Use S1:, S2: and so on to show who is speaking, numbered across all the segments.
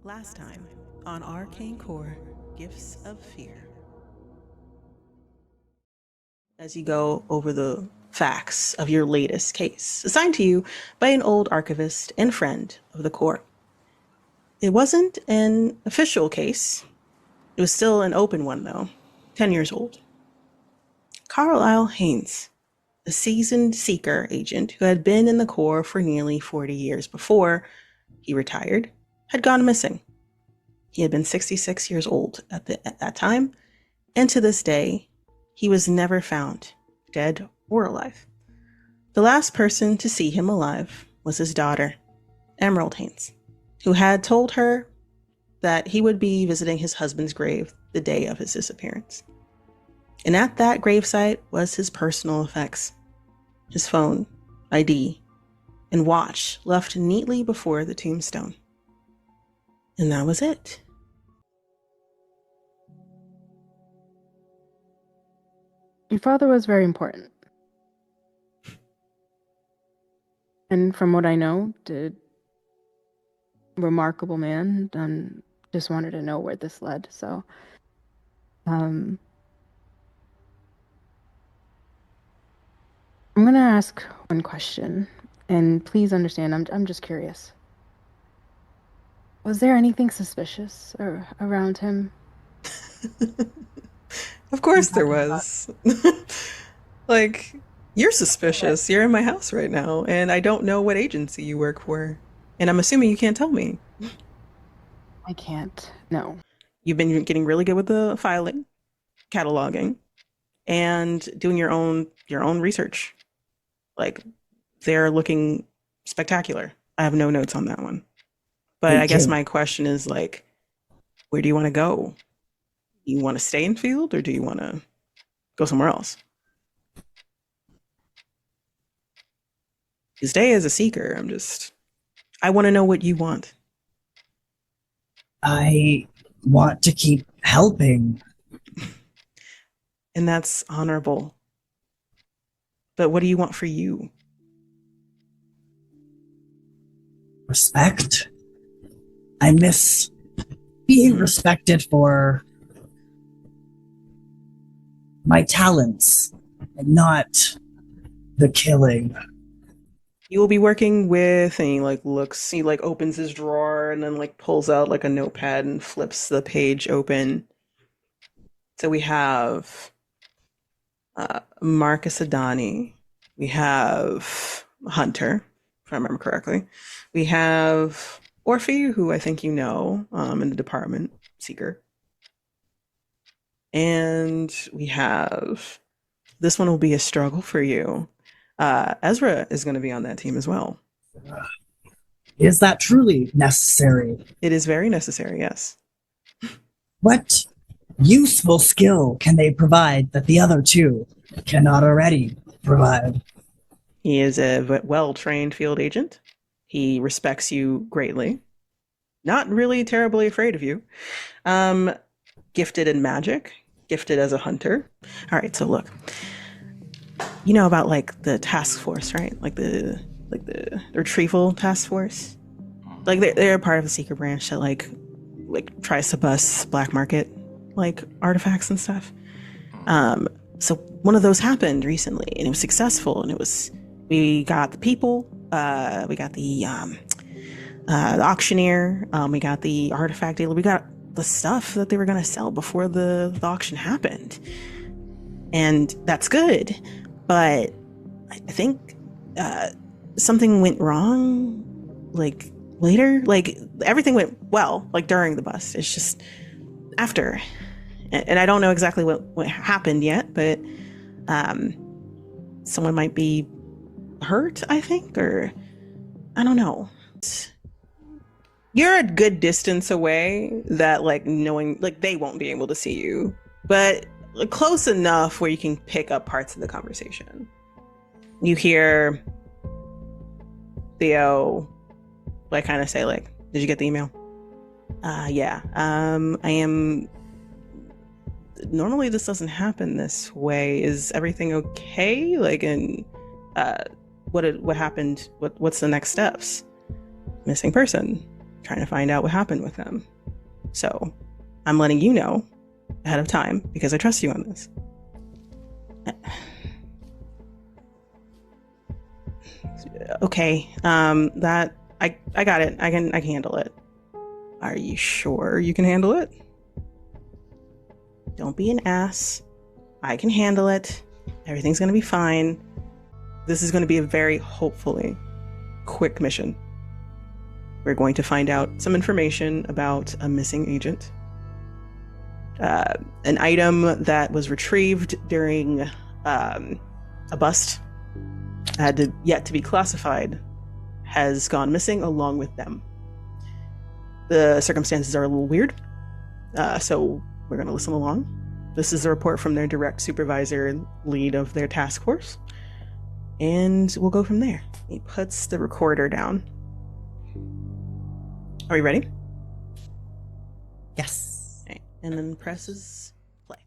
S1: Last time on Arcane Corps, Gifts of Fear. As you go over the facts of your latest case, assigned to you by an old archivist and friend of the Corps. It wasn't an official case. It was still an open one, though, 10 years old. Carlisle Haynes, a seasoned seeker agent who had been in the Corps for nearly 40 years before he retired, had gone missing. He had been 66 years old at that time, and to this day, he was never found, dead or alive. The last person to see him alive was his daughter, Emerald Haynes, who had told her that he would be visiting his husband's grave the day of his disappearance. And at that gravesite was his personal effects, his phone, ID, and watch left neatly before the tombstone. And that was it.
S2: Your father was very important. And from what I know, did remarkable man. Just wanted to know where this led. So, I'm gonna ask one question, and please understand, I'm just curious. Was there anything suspicious around him?
S1: Of course there was. Like, you're suspicious. You're in my house right now, and I don't know what agency you work for. And I'm assuming you can't tell me.
S2: I can't. No.
S1: You've been getting really good with the filing, cataloging, and doing your own research. Like, they're looking spectacular. I have no notes on that one. But I guess my question is, like, where do you want to go? You want to stay in field, or do you want to go somewhere else? You stay as a seeker. I want to know what you want.
S3: I want to keep helping.
S1: And that's honorable. But what do you want for you?
S3: Respect. I miss being respected for my talents and not the killing.
S1: You will be working with, and he opens his drawer and then pulls out a notepad and flips the page open. So we have Marcus Adani. We have Hunter, if I remember correctly. We have Orfi, who I think you know, in the department, Seeker. And we have, this one will be a struggle for you. Ezra is going to be on that team as well.
S3: Is that truly necessary?
S1: It is very necessary, yes.
S3: What useful skill can they provide that the other two cannot already provide?
S1: He is a well-trained field agent. He respects you greatly. Not really terribly afraid of you. Gifted in magic. Gifted as a hunter. All right, so look. You know about the task force, right? The retrieval task force. They're a part of the seeker branch that tries to bust black market artifacts and stuff. So one of those happened recently, and it was successful, and we got the people, we got the auctioneer, we got the artifact dealer, we got the stuff that they were going to sell before the auction happened. And that's good. But I think something went wrong, later. Everything went well, during the bust. It's just after. And I don't know exactly what happened yet, but someone might be hurt, I think, or I don't know. You're a good distance away that knowing they won't be able to see you, but close enough where you can pick up parts of the conversation. You hear Theo kind of say did you get the email? Yeah. I am. Normally this doesn't happen this way. Is everything okay? What happened? What's the next steps? Missing person. trying to find out what happened with them. So I'm letting you know ahead of time because I trust you on this. Okay, that I got it. I can handle it. Are you sure you can handle it? Don't be an ass. I can handle it. Everything's gonna be fine. This is gonna be a very, hopefully, quick mission. We're going to find out some information about a missing agent. An item that was retrieved during a bust yet to be classified has gone missing along with them. The circumstances are a little weird, so we're going to listen along. This is a report from their direct supervisor and lead of their task force, and we'll go from there. He puts the recorder down. Are we ready?
S3: Yes.
S1: Okay. And then presses play.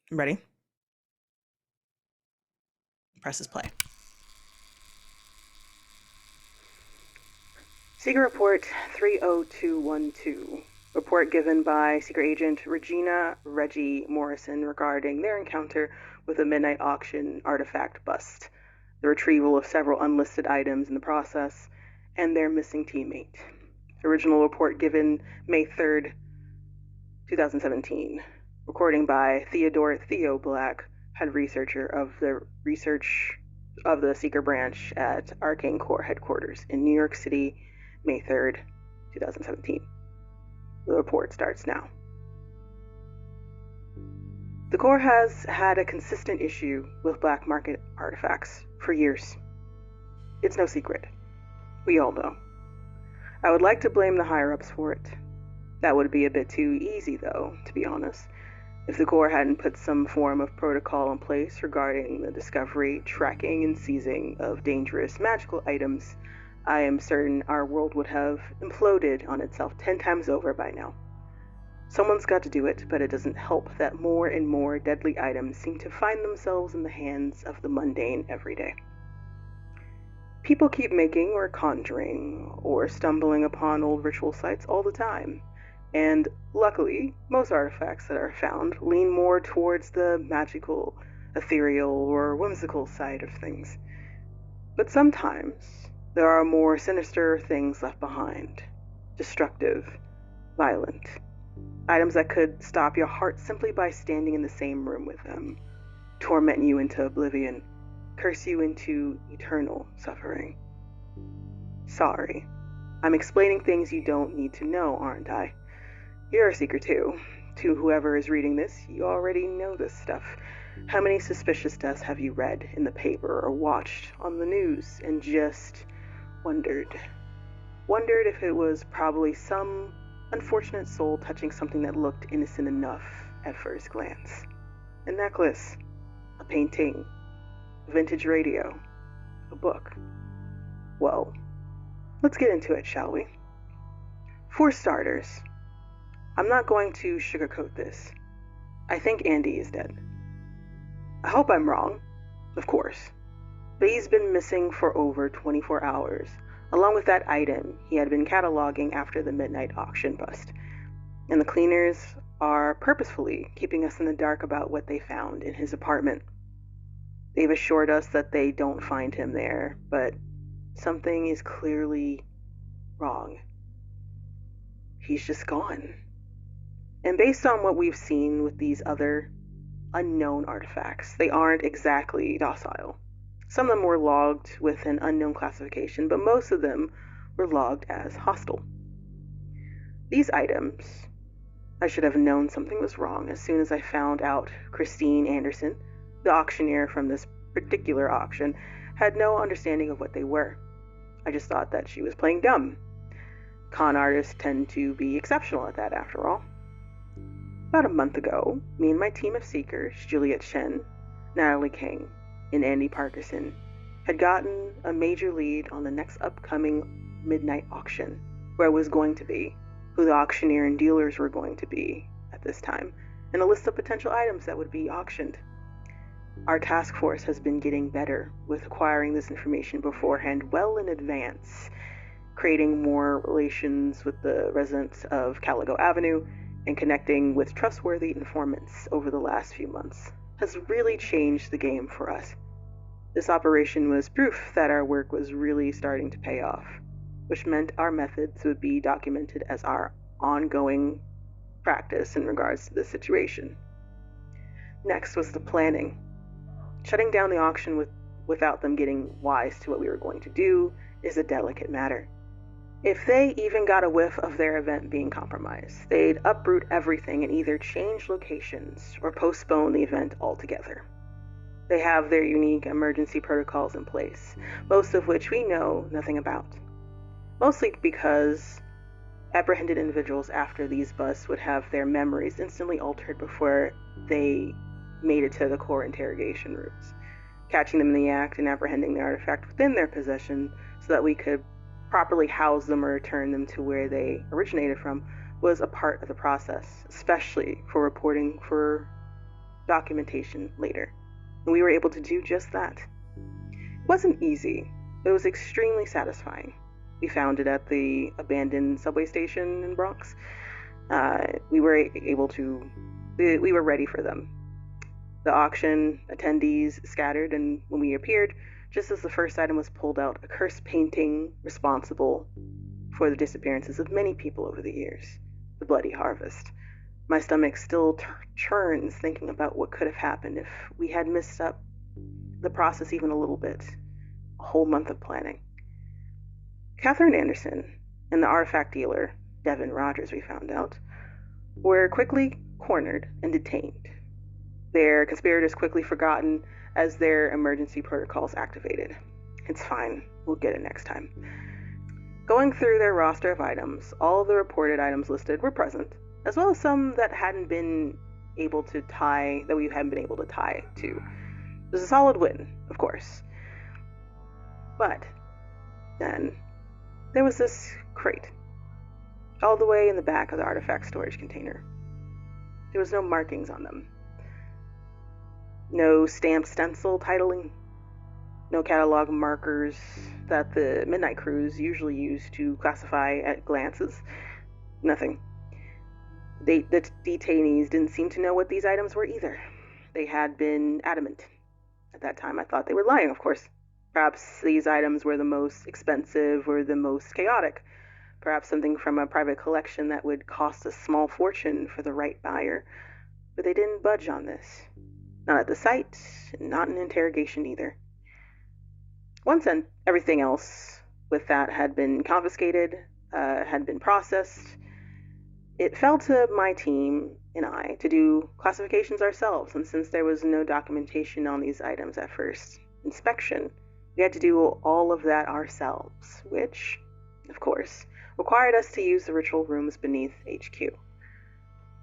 S1: Ready? Presses play. Secret Report 30212. Report given by Secret Agent Reggie Morrison regarding their encounter with a midnight auction artifact bust, the retrieval of several unlisted items in the process, and their missing teammate. Original report given May 3rd, 2017. Recording by Theo Black, head researcher of the Seeker branch at Arcane Corps headquarters in New York City, May 3rd, 2017. The report starts now. The Corps has had a consistent issue with black market artifacts for years. It's no secret. We all know. I would like to blame the higher-ups for it. That would be a bit too easy, though, to be honest. If the Corps hadn't put some form of protocol in place regarding the discovery, tracking, and seizing of dangerous magical items, I am certain our world would have imploded on itself 10 times over by now. Someone's got to do it, but it doesn't help that more and more deadly items seem to find themselves in the hands of the mundane every day. People keep making or conjuring or stumbling upon old ritual sites all the time. And luckily, most artifacts that are found lean more towards the magical, ethereal, or whimsical side of things. But sometimes, there are more sinister things left behind. Destructive, violent. Items that could stop your heart simply by standing in the same room with them. Torment you into oblivion. Curse you into eternal suffering. Sorry. I'm explaining things you don't need to know, aren't I? You're a seeker too. To whoever is reading this, you already know this stuff. How many suspicious deaths have you read in the paper or watched on the news and just wondered if it was probably some unfortunate soul touching something that looked innocent enough at first glance? A necklace, a painting, a vintage radio, a book. Well, let's get into it, shall we? For starters, I'm not going to sugarcoat this. I think Andy is dead. I hope I'm wrong, of course, but he's been missing for over 24 hours, along with that item he had been cataloging after the midnight auction bust. And the cleaners are purposefully keeping us in the dark about what they found in his apartment. They've assured us that they don't find him there, but something is clearly wrong. He's just gone. And based on what we've seen with these other unknown artifacts, they aren't exactly docile. Some of them were logged with an unknown classification, but most of them were logged as hostile. These items, I should have known something was wrong as soon as I found out Christine Anderson, the auctioneer from this particular auction, had no understanding of what they were. I just thought that she was playing dumb. Con artists tend to be exceptional at that, after all. About a month ago, me and my team of seekers, Juliet Shen, Natalie King, and Andy Parkinson, had gotten a major lead on the next upcoming midnight auction, where it was going to be, who the auctioneer and dealers were going to be at this time, and a list of potential items that would be auctioned. Our task force has been getting better with acquiring this information beforehand, well in advance, creating more relations with the residents of Caligo Avenue, and connecting with trustworthy informants over the last few months has really changed the game for us. This operation was proof that our work was really starting to pay off, which meant our methods would be documented as our ongoing practice in regards to this situation. Next was the planning. Shutting down the auction without them getting wise to what we were going to do is a delicate matter. If they even got a whiff of their event being compromised, they'd uproot everything and either change locations or postpone the event altogether. They have their unique emergency protocols in place, most of which we know nothing about. Mostly because apprehended individuals after these busts would have their memories instantly altered before they made it to the core interrogation rooms, catching them in the act and apprehending the artifact within their possession so that we could properly house them or return them to where they originated from was a part of the process, especially for reporting for documentation later. And we were able to do just that. It wasn't easy, but it was extremely satisfying. We found it at the abandoned subway station in Bronx. We were ready for them. The auction attendees scattered, and when we appeared, just as the first item was pulled out, a cursed painting responsible for the disappearances of many people over the years, the Bloody Harvest. My stomach still churns thinking about what could have happened if we had messed up the process even a little bit. A whole month of planning. Catherine Anderson and the artifact dealer, Devin Rogers, we found out, were quickly cornered and detained. Their conspirators quickly forgotten as their emergency protocols activated. It's fine, we'll get it next time. Going through their roster of items, all of the reported items listed were present, as well as some that we hadn't been able to tie to. It was a solid win, of course. But then there was this crate, all the way in the back of the artifact storage container. There was no markings on them. No stamped stencil titling, no catalog markers that the midnight crews usually use to classify at glances. Nothing. The detainees didn't seem to know what these items were either. They had been adamant. At that time, I thought they were lying, of course. Perhaps these items were the most expensive or the most chaotic. Perhaps something from a private collection that would cost a small fortune for the right buyer. But they didn't budge on this. Not at the site, not in interrogation either. Once everything else with that had been confiscated, had been processed, it fell to my team and I to do classifications ourselves, and since there was no documentation on these items at first inspection, we had to do all of that ourselves, which, of course, required us to use the ritual rooms beneath HQ.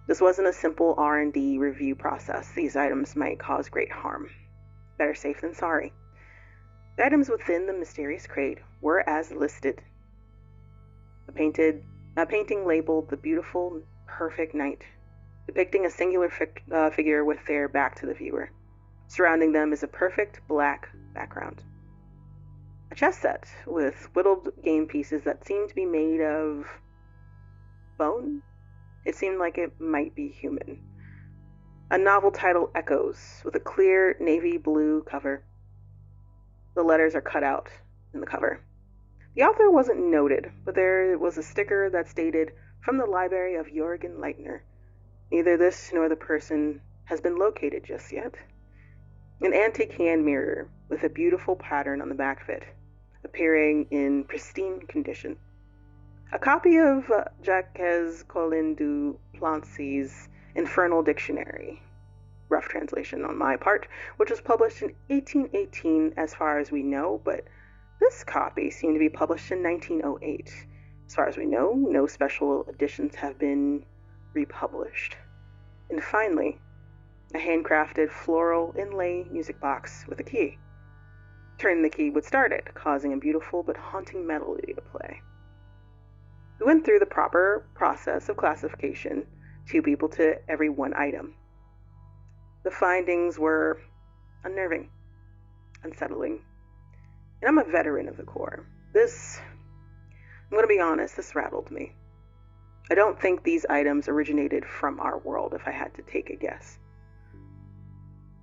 S1: This wasn't a simple R&D review process. These items might cause great harm. Better safe than sorry. The items within the mysterious crate were as listed. A painting labeled "The Beautiful, Perfect Night," depicting a singular figure with their back to the viewer. Surrounding them is a perfect black background. A chess set with whittled game pieces that seemed to be made of bone. It seemed like it might be human. A novel title echoes with a clear navy blue cover. The letters are cut out in the cover. The author wasn't noted, but there was a sticker that stated, "From the library of Jorgen Leitner. Neither this nor the person has been located just yet." An antique hand mirror with a beautiful pattern on the back of it, appearing in pristine condition. A copy of Jacques Collin du Plancy's Infernal Dictionary, rough translation on my part, which was published in 1818 as far as we know, but this copy seemed to be published in 1908. As far as we know, no special editions have been republished. And finally, a handcrafted floral inlay music box with a key. Turning the key would start it, causing a beautiful but haunting melody to play. We went through the proper process of classification, 2 people to every 1 item. The findings were unnerving, unsettling, and I'm a veteran of the Corps. I'm going to be honest, this rattled me. I don't think these items originated from our world, if I had to take a guess.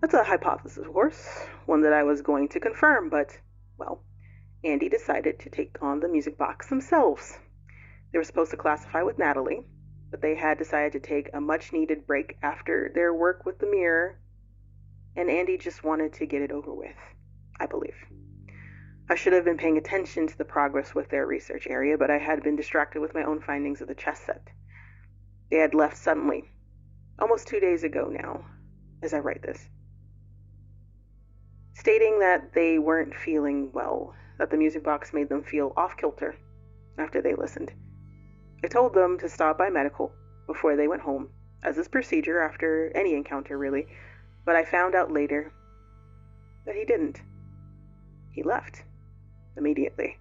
S1: That's a hypothesis, of course, one that I was going to confirm, but, well, Andy decided to take on the music box themselves. They were supposed to classify with Natalie, but they had decided to take a much-needed break after their work with the mirror, and Andy just wanted to get it over with, I believe. I should have been paying attention to the progress with their research area, but I had been distracted with my own findings of the chess set. They had left suddenly, almost 2 days ago now, as I write this, stating that they weren't feeling well, that the music box made them feel off-kilter after they listened. I told them to stop by medical before they went home, as is procedure after any encounter, really, but I found out later that he didn't. He left immediately.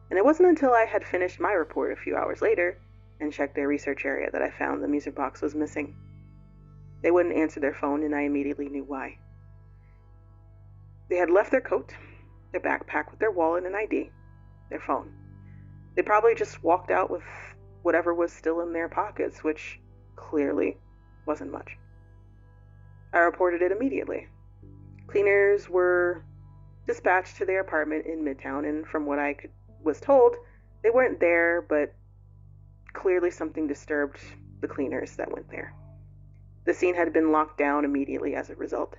S1: And it wasn't until I had finished my report a few hours later and checked their research area that I found the music box was missing. They wouldn't answer their phone, and I immediately knew why. They had left their coat, their backpack with their wallet and ID, their phone. They probably just walked out with whatever was still in their pockets, which clearly wasn't much. I reported it immediately. Cleaners were dispatched to their apartment in Midtown, and from what I was told, they weren't there, but clearly something disturbed the cleaners that went there. The scene had been locked down immediately as a result.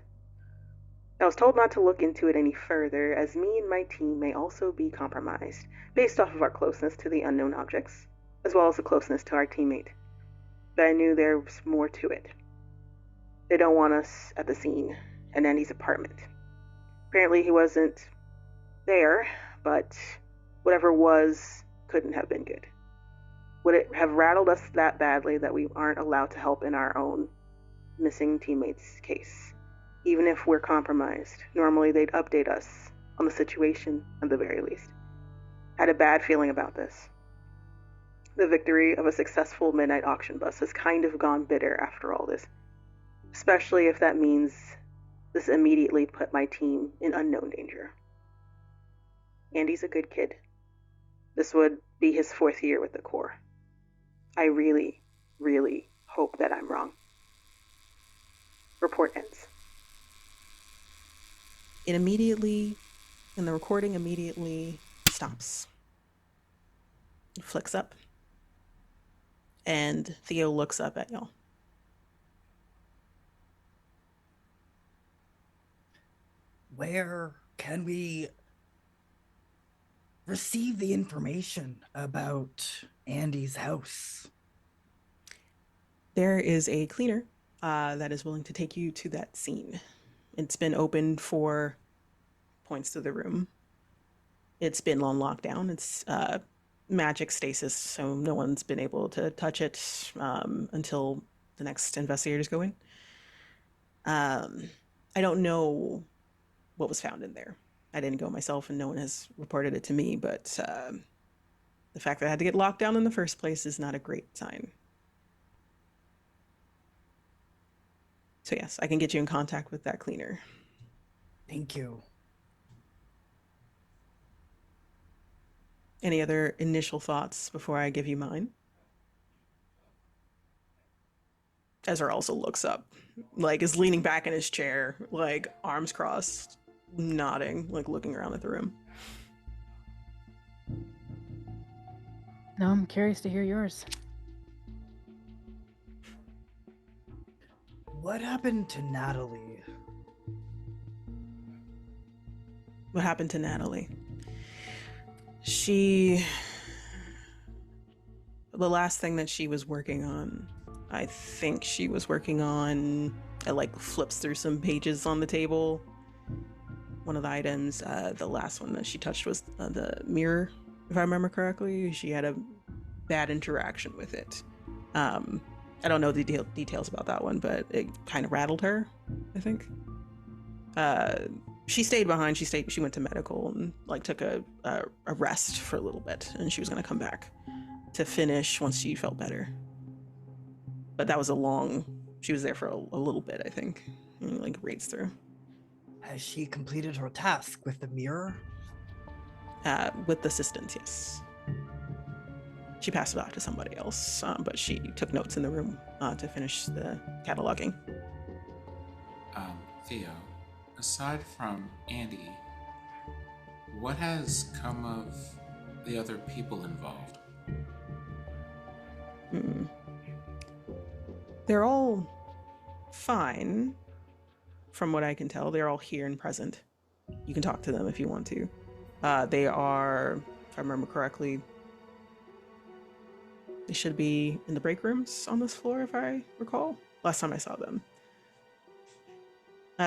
S1: I was told not to look into it any further, as me and my team may also be compromised, based off of our closeness to the unknown objects, as well as the closeness to our teammate. But I knew there was more to it. They don't want us at the scene, at Andy's apartment. Apparently he wasn't there, but whatever was couldn't have been good. Would it have rattled us that badly that we aren't allowed to help in our own missing teammate's case? Even if we're compromised, normally they'd update us on the situation at the very least. I had a bad feeling about this. The victory of a successful midnight auction bus has kind of gone bitter after all this, especially if that means this immediately put my team in unknown danger. Andy's a good kid. This would be his 4th year with the Corps. I really, really hope that I'm wrong. Report ends. The recording immediately stops. It flicks up. And Theo looks up at y'all.
S3: Where can we receive the information about Andy's house?
S1: There is a cleaner that is willing to take you to that scene. It's been open for points to the room. It's been on lockdown. It's magic stasis, so no one's been able to touch it until the next investigators go in. I don't know what was found in there, I didn't go myself and no one has reported it to me, but the fact that I had to get locked down in the first place is not a great sign. So yes, I can get you in contact with that cleaner.
S3: Thank you.
S1: Any other initial thoughts before I give you mine? Ezra also looks up, like is leaning back in his chair, like arms crossed, nodding, like looking around at the room.
S2: No, I'm curious to hear yours.
S3: What happened to Natalie?
S1: What happened to Natalie? The last thing that she was working on, I think she was working on, it like flips through some pages on the table. One of the items, the last one that she touched was the mirror, if I remember correctly. She had a bad interaction with it. I don't know the details about that one, but it kind of rattled her, I think. She stayed behind. She went to medical and like took a rest for a little bit, and she was going to come back to finish once she felt better. But that was she was there for a little bit, I think, and like rates through.
S3: Has she completed her task with the mirror?
S1: With assistance, yes. She passed it off to somebody else, but she took notes in the room to finish the cataloging.
S4: Theo, aside from Andy, what has come of the other people involved?
S1: They're all fine, from what I can tell. They're all here and present. You can talk to them if you want to. They are, if I remember correctly, they should be in the break rooms on this floor, if I recall. Last time I saw them.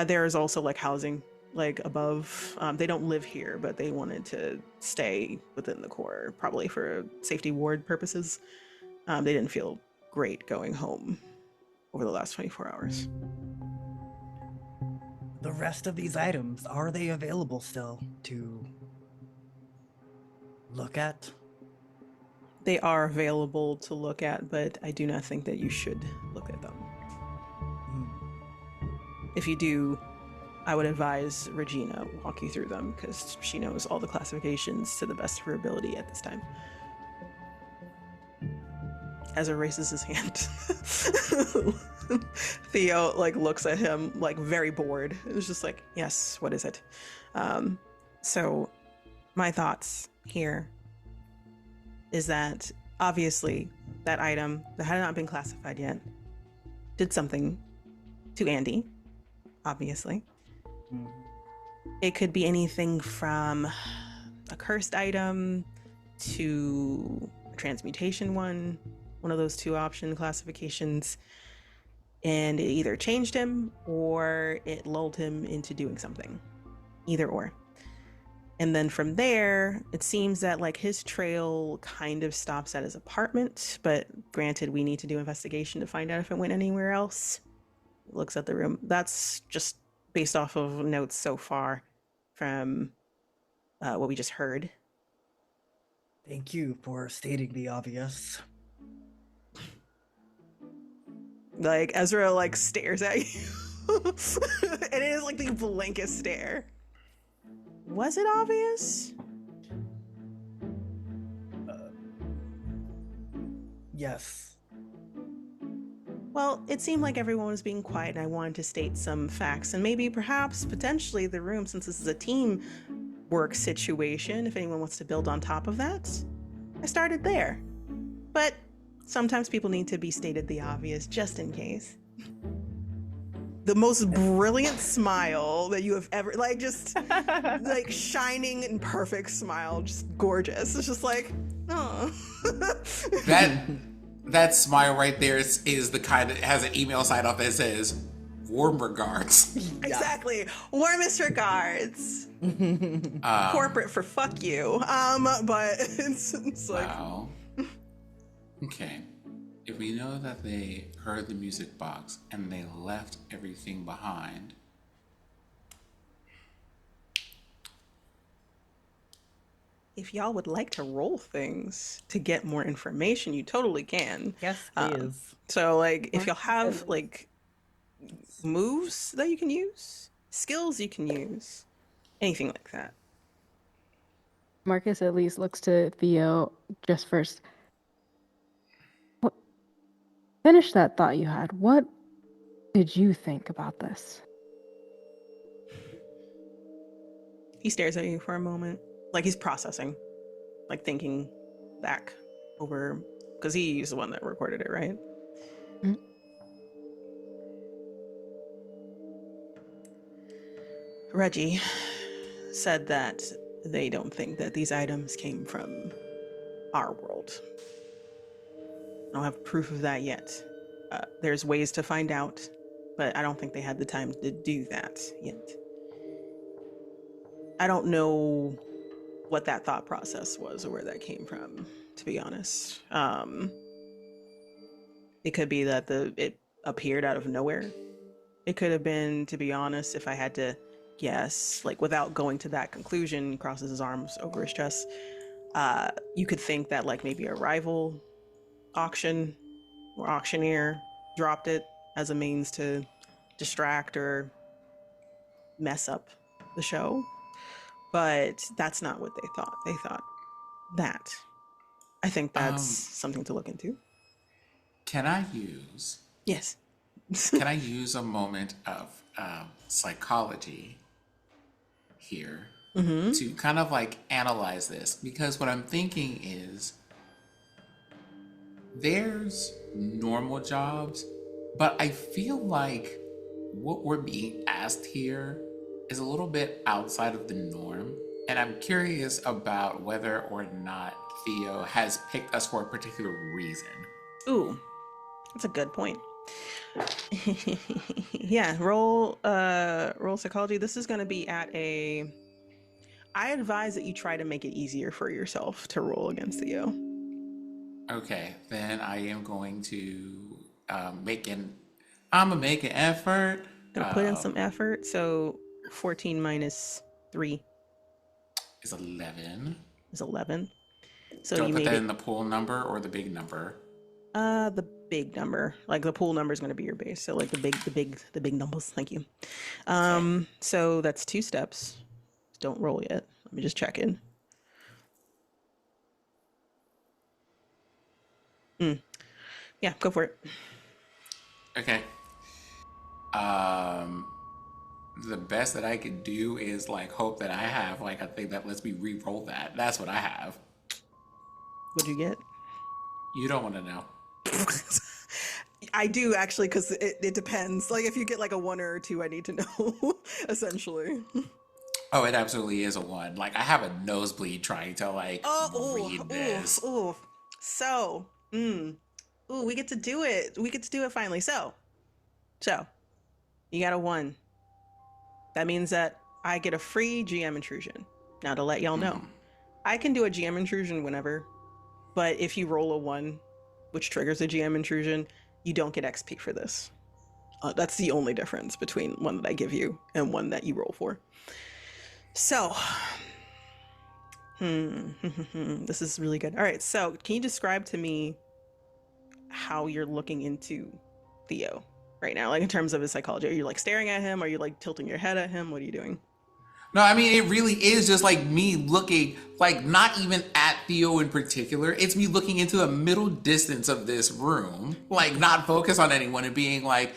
S1: There is also like housing, like above. They don't live here, but they wanted to stay within the core, probably for safety ward purposes. They didn't feel great going home over the last 24 hours.
S3: The rest of these items, are they available still to look at?
S1: They are available to look at, but I do not think that you should look at them. If you do, I would advise Regina walk you through them, because she knows all the classifications to the best of her ability at this time. Ezra raises his hand. Theo like looks at him like very bored. It was just like, yes, what is it? So my thoughts here is that obviously that item that had not been classified yet did something to Andy, obviously. It could be anything from a cursed item to a transmutation one of those two option classifications, and it either changed him or it lulled him into doing something. Either or. And then from there, it seems that like his trail kind of stops at his apartment, but granted, we need to do investigation to find out if it went anywhere else. Looks at the room. That's just based off of notes so far from what we just heard.
S3: Thank you for stating the obvious.
S1: Like Ezra like stares at you. And it is like the blankest stare. Was it obvious?
S3: Yes.
S1: Well, it seemed like everyone was being quiet, and I wanted to state some facts, and maybe, perhaps, potentially the room, since this is a team work situation, if anyone wants to build on top of that. I started there. But sometimes people need to be stated the obvious, just in case. The most brilliant smile that you have ever, like, just, like, shining and perfect smile, just gorgeous. It's just like, oh.
S4: That smile right there is the kind that has an email sign off that says, warm regards.
S1: Exactly. Warmest regards. Corporate for fuck you. But it's like...
S4: Wow. Okay. If we know that they heard the music box and they left everything behind,
S1: if y'all would like to roll things to get more information, you totally can.
S5: Yes, please.
S1: So, like, if y'all have,
S2: Goodness.
S1: like, moves that you can use, skills you can use, anything like that.
S2: Marcus at least looks to Theo just first. What, finish that thought you had. What did you think about this?
S1: He stares at you for a moment, like he's processing, like thinking back over, because he's the one that recorded it, right?
S2: Mm.
S1: Reggie said that they don't think that these items came from our world. I don't have proof of that yet. There's ways to find out, but I don't think they had the time to do that yet. I don't know what that thought process was or where that came from, to be honest. It could be that it appeared out of nowhere. It could have been, to be honest, if I had to guess, like without going to that conclusion, he crosses his arms over his chest. You could think that like maybe a rival auction or auctioneer dropped it as a means to distract or mess up the show. But that's not what they thought. They thought that. I think that's something to look into.
S4: Can I use
S1: Yes.
S4: a moment of psychology here
S1: Mm-hmm.
S4: to kind of like analyze this? Because what I'm thinking is there's normal jobs, but I feel like what we're being asked here is a little bit outside of the norm. And I'm curious about whether or not Theo has picked us for a particular reason.
S1: Ooh, that's a good point. Yeah, roll psychology. This is going to be at a... I advise that you try to make it easier for yourself to roll against Theo.
S4: Okay, then I am going to make an effort.
S1: Gonna put in some effort. So 14 minus 3
S4: Is 11.
S1: is 11. So
S4: Do I
S1: you
S4: put
S1: made
S4: that
S1: it
S4: in the pool number or the big number?
S1: the big number. Like the pool number is going to be your base. So like the big numbers. Thank you. So that's 2 steps. Don't roll yet. Let me just check in. Yeah, go for it.
S4: Okay. The best that I could do is like hope that I have like a thing that lets me re-roll that. That's what I have.
S1: What'd you get?
S4: You don't want to know.
S1: I do actually, because it depends. Like if you get like a 1 or a 2, I need to know. Essentially.
S4: Oh, it absolutely is a 1. Like I have a nosebleed trying to like read this.
S1: So, we get to do it. We get to do it finally. So, you got a 1. That means that I get a free GM intrusion. Now, to let y'all know, I can do a GM intrusion whenever, but if you roll a 1, which triggers a GM intrusion, you don't get XP for this. That's the only difference between one that I give you and one that you roll for. So, this is really good. All right, so can you describe to me how you're looking into Theo right now? Like in terms of his psychology, are you like staring at him? Are you like tilting your head at him? What are you doing?
S4: No, I mean, it really is just like me looking, like not even at Theo in particular. It's me looking into the middle distance of this room, like not focus on anyone and being like,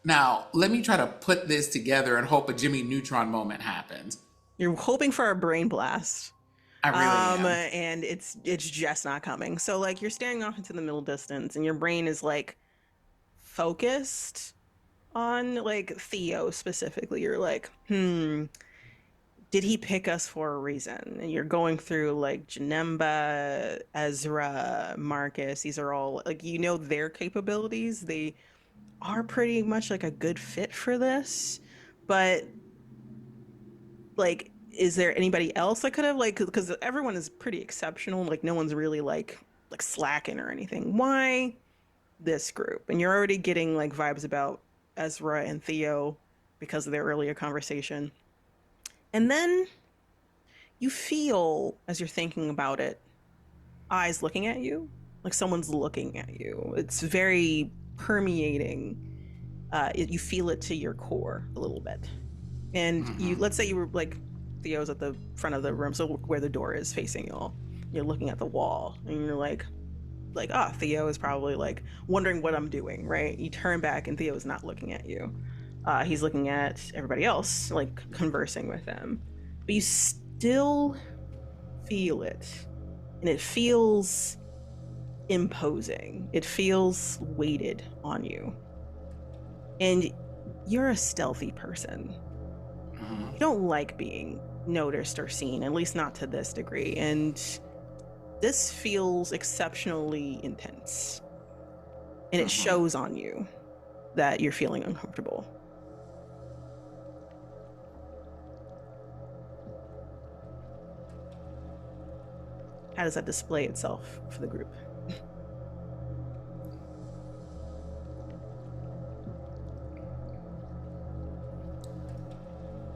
S4: now let me try to put this together and hope a Jimmy Neutron moment happens.
S1: You're hoping for a brain blast.
S4: I really am.
S1: And it's just not coming. So like you're staring off into the middle distance and your brain is like focused on like Theo specifically. You're like, did he pick us for a reason? And you're going through like Janemba, Ezra, Marcus. These are all like, you know, their capabilities. They are pretty much like a good fit for this, but like, is there anybody else that could have like, because everyone is pretty exceptional, like no one's really like slacking or anything. Why this group? And you're already getting like vibes about Ezra and Theo because of their earlier conversation. And then You feel, as you're thinking about it, eyes looking at you, like someone's looking at you. It's very permeating. You feel it to your core a little bit. And let's say you were like, Theo's at the front of the room, so where the door is facing y'all. You're looking at the wall, and you're like, Theo is probably like wondering what I'm doing, right? You turn back, and Theo is not looking at you. He's looking at everybody else, like conversing with them. But you still feel it, and it feels imposing. It feels weighted on you. And you're a stealthy person. You don't like being noticed or seen, at least not to this degree. And this feels exceptionally intense. And it shows on you that you're feeling uncomfortable. How does that display itself for the group?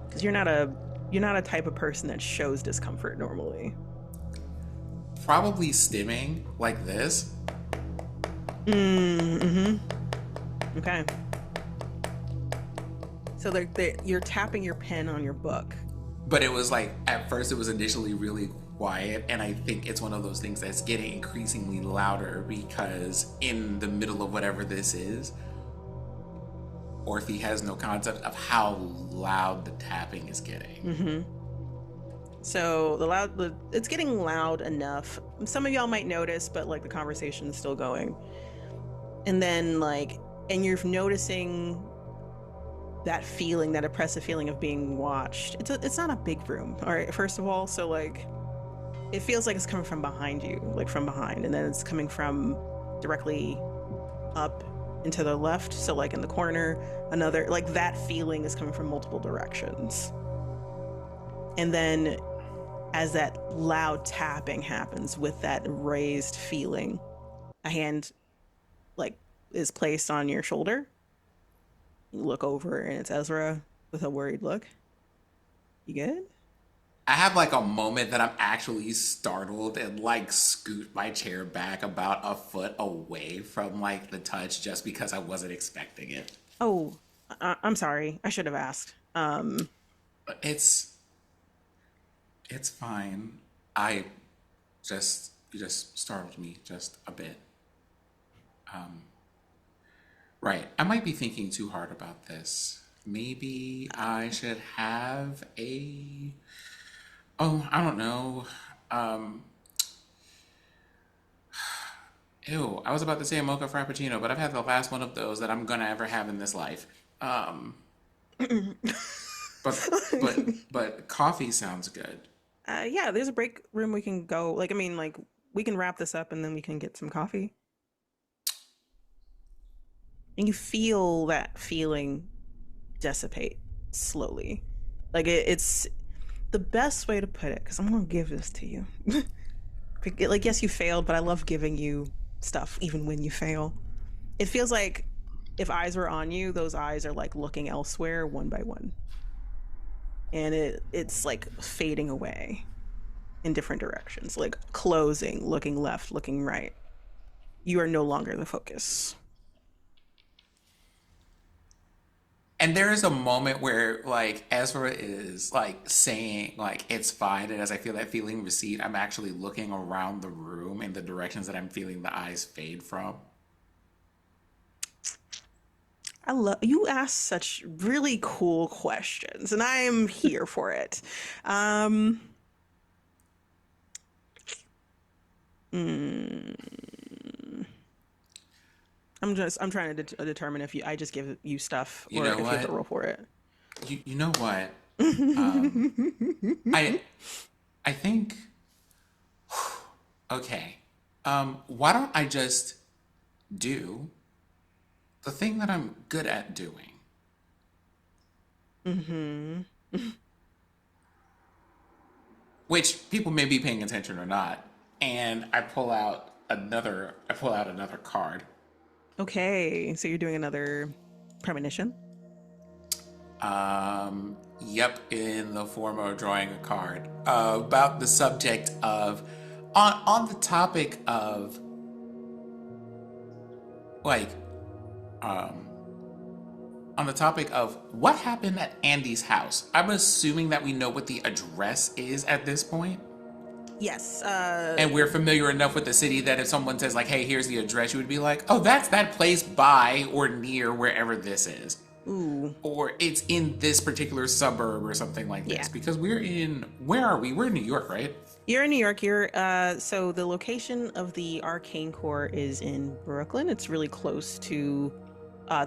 S1: Because you're not a type of person that shows discomfort normally.
S4: Probably stimming like this.
S1: Okay. So you're tapping your pen on your book.
S4: But it was like, at first it was initially really quiet, and I think it's one of those things that's getting increasingly louder because in the middle of whatever this is, Orfi has no concept of how loud the tapping is getting.
S1: So it's getting loud enough. Some of y'all might notice, but like the conversation is still going. And then and you're noticing that feeling, that oppressive feeling of being watched. It's not a big room, all right, first of all. So it feels like it's coming from behind you, like from behind, and then it's coming from directly up and to the left. So in the corner, another, that feeling is coming from multiple directions. And then as that loud tapping happens with that raised feeling, a hand is placed on your shoulder. You look over and it's Ezra with a worried look. You good?
S4: I have a moment that I'm actually startled and scoot my chair back about a foot away from the touch just because I wasn't expecting it.
S1: Oh, I'm sorry. I should have asked.
S4: It's fine. You just startled me just a bit. Right. I might be thinking too hard about this. Maybe I should have I don't know. Ew, I was about to say a mocha frappuccino, but I've had the last one of those that I'm gonna ever have in this life. But coffee sounds good.
S1: Yeah, there's a break room we can go. We can wrap this up and then we can get some coffee. And you feel that feeling dissipate slowly. It's the best way to put it, because I'm going to give this to you. Yes, you failed, but I love giving you stuff even when you fail. It feels like if eyes were on you, those eyes are looking elsewhere one by one. And it's fading away in different directions, closing, looking left, looking right. You are no longer the focus.
S4: And there is a moment where Ezra is saying it's fine, and as I feel that feeling recede, I'm actually looking around the room in the directions that I'm feeling the eyes fade from.
S1: I love you ask such really cool questions, and I am here for it. I'm trying to determine if I just give you stuff or if you have to roll for it.
S4: You know what? I think. Okay. Why don't I just do the thing that I'm good at doing? Which people may be paying attention or not. And I pull out another card.
S1: Okay, so you're doing another premonition?
S4: Yep, in the form of drawing a card. About the subject of, on the topic of, like, um, on the topic of what happened at Andy's house. I'm assuming that we know what the address is at this point.
S1: Yes.
S4: And we're familiar enough with the city that if someone says, like, hey, here's the address, you would be like, oh, that's that place by or near wherever this is.
S1: Ooh.
S4: Or it's in this particular suburb or something like this.
S1: Yeah.
S4: Because we're in, where are we? We're in New York, right?
S1: You're in New York. So the location of the Arcane Corps is in Brooklyn. It's really close to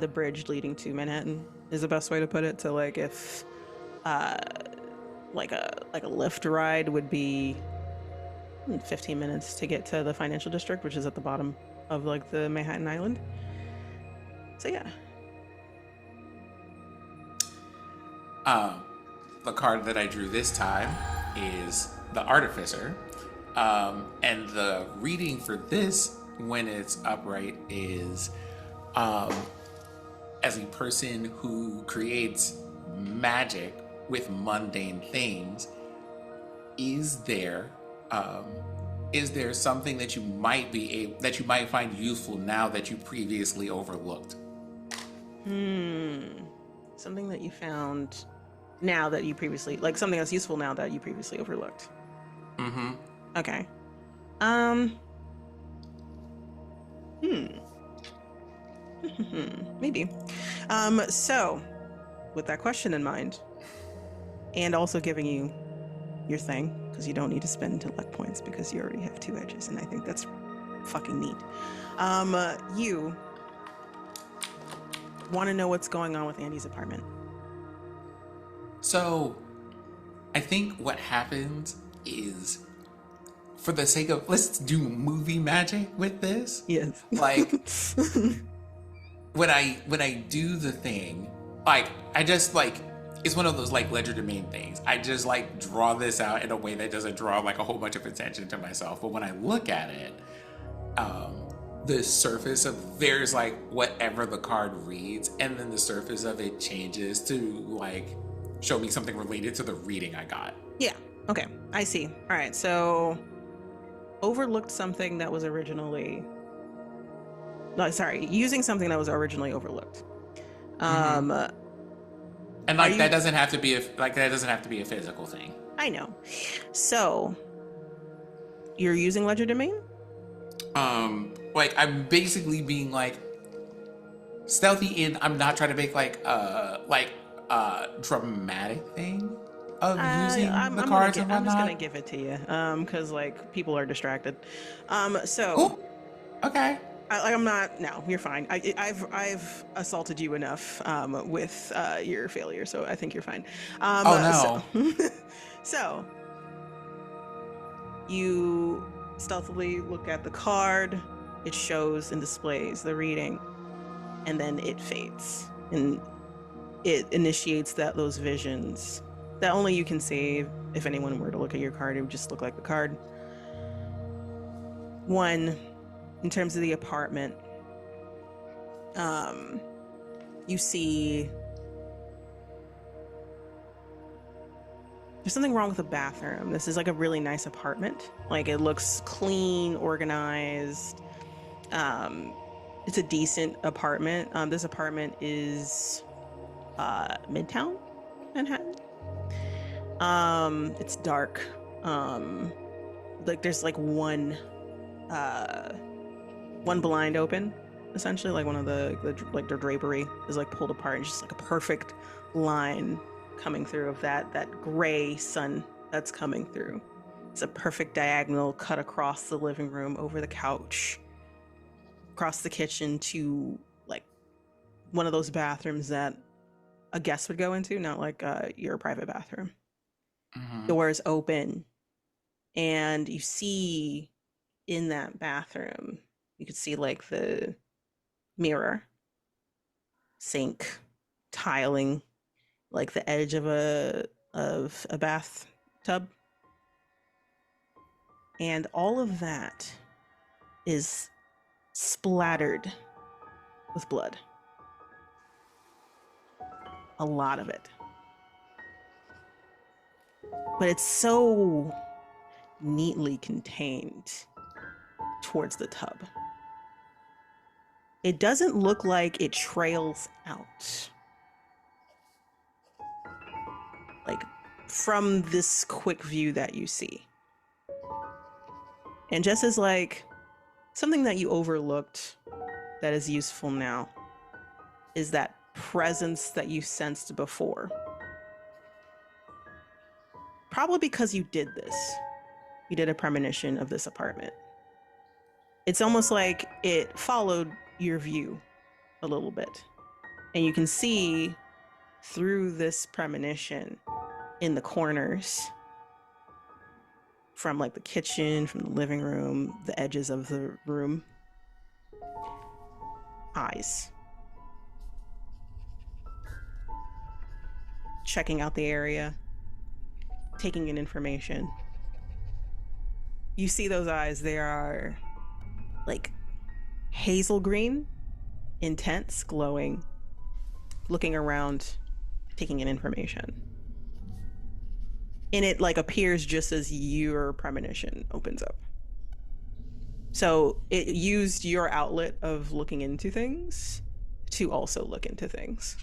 S1: the bridge leading to Manhattan, is the best way to put it. So like if like a Lyft ride would be 15 minutes to get to the financial district, which is at the bottom of like the Manhattan Island. So yeah.
S4: The card that I drew this time is the Artificer. And the reading for this, when it's upright, is as a person who creates magic with mundane things, is there something that you might find useful now that you previously overlooked?
S1: Something that you found now that you previously, like something that's useful now that you previously overlooked.
S4: Mm-hmm.
S1: Okay. Maybe. So, with that question in mind, and also giving you your thing, because you don't need to spend intellect points because you already have 2 edges, and I think that's fucking neat. You want to know what's going on with Andy's apartment.
S4: So, I think what happens is, for the sake of, let's do movie magic with this.
S1: Yes.
S4: Like, when I do the thing, like, I just, like, it's one of those, like, legerdemain things. I just, like, draw this out in a way that doesn't draw, like, a whole bunch of attention to myself. But when I look at it, the surface of, there's, like, whatever the card reads, and then the surface of it changes to, like, show me something related to the reading I got.
S1: Yeah. Okay. I see. All right. So, overlooked something that was originally. No, sorry. Using something that was originally overlooked.
S4: And like that doesn't have to be a physical thing.
S1: I know. So, you're using legerdemain?
S4: Like I'm basically being like stealthy in. I'm not trying to make like dramatic thing of using the cards and whatnot.
S1: I'm just gonna give it to you, because like people are distracted. So.
S4: Ooh, okay.
S1: I'm not. No, you're fine. I've assaulted you enough with your failure, so I think you're fine.
S4: Oh no.
S1: So you stealthily look at the card. It shows and displays the reading, and then it fades, and it initiates those visions that only you can see. If anyone were to look at your card, it would just look like the card. One. In terms of the apartment, you see there's something wrong with the bathroom. This is like a really nice apartment. Like it looks clean, organized. It's a decent apartment. This apartment is Midtown Manhattan. It's dark. Like there's like one blind open, essentially, like one of the like their drapery is like pulled apart, and just like a perfect line coming through of that gray sun that's coming through. It's a perfect diagonal cut across the living room, over the couch, across the kitchen to like one of those bathrooms that a guest would go into, not like your private bathroom.
S4: Mm-hmm.
S1: Doors open, and you see in that bathroom, you could see like the mirror, sink, tiling, like the edge of a bathtub. And all of that is splattered with blood. a lot of it. But it's so neatly contained towards the tub. It doesn't look like it trails out. Like, from this quick view that you see. And just as like something that you overlooked that is useful now is that presence that you sensed before. Probably because you did this. You did a premonition of this apartment. It's almost like it followed your view a little bit. And you can see through this premonition in the corners from like the kitchen, from the living room, the edges of the room. Eyes. Checking out the area, taking in information. You see those eyes, they are like hazel green, intense, glowing, looking around, taking in information. And it like appears just as your premonition opens up. So it used your outlet of looking into things to also look into things.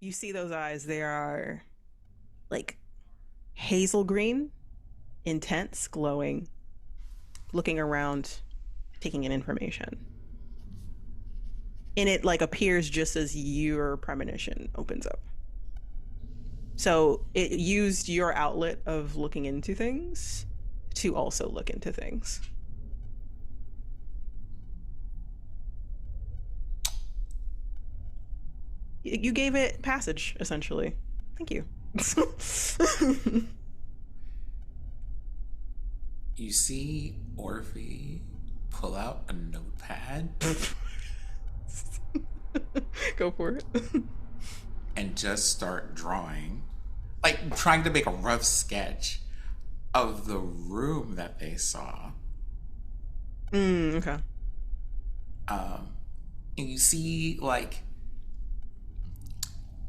S1: You see those eyes, they are like hazel green, intense, glowing, looking around, taking in information. And it like appears just as your premonition opens up. So it used your outlet of looking into things to also look into things. You gave it passage, essentially. Thank you.
S4: You see Orfi pull out a notepad
S1: Go for it.
S4: and just start drawing, like trying to make a rough sketch of the room that they saw.
S1: Okay.
S4: And you see like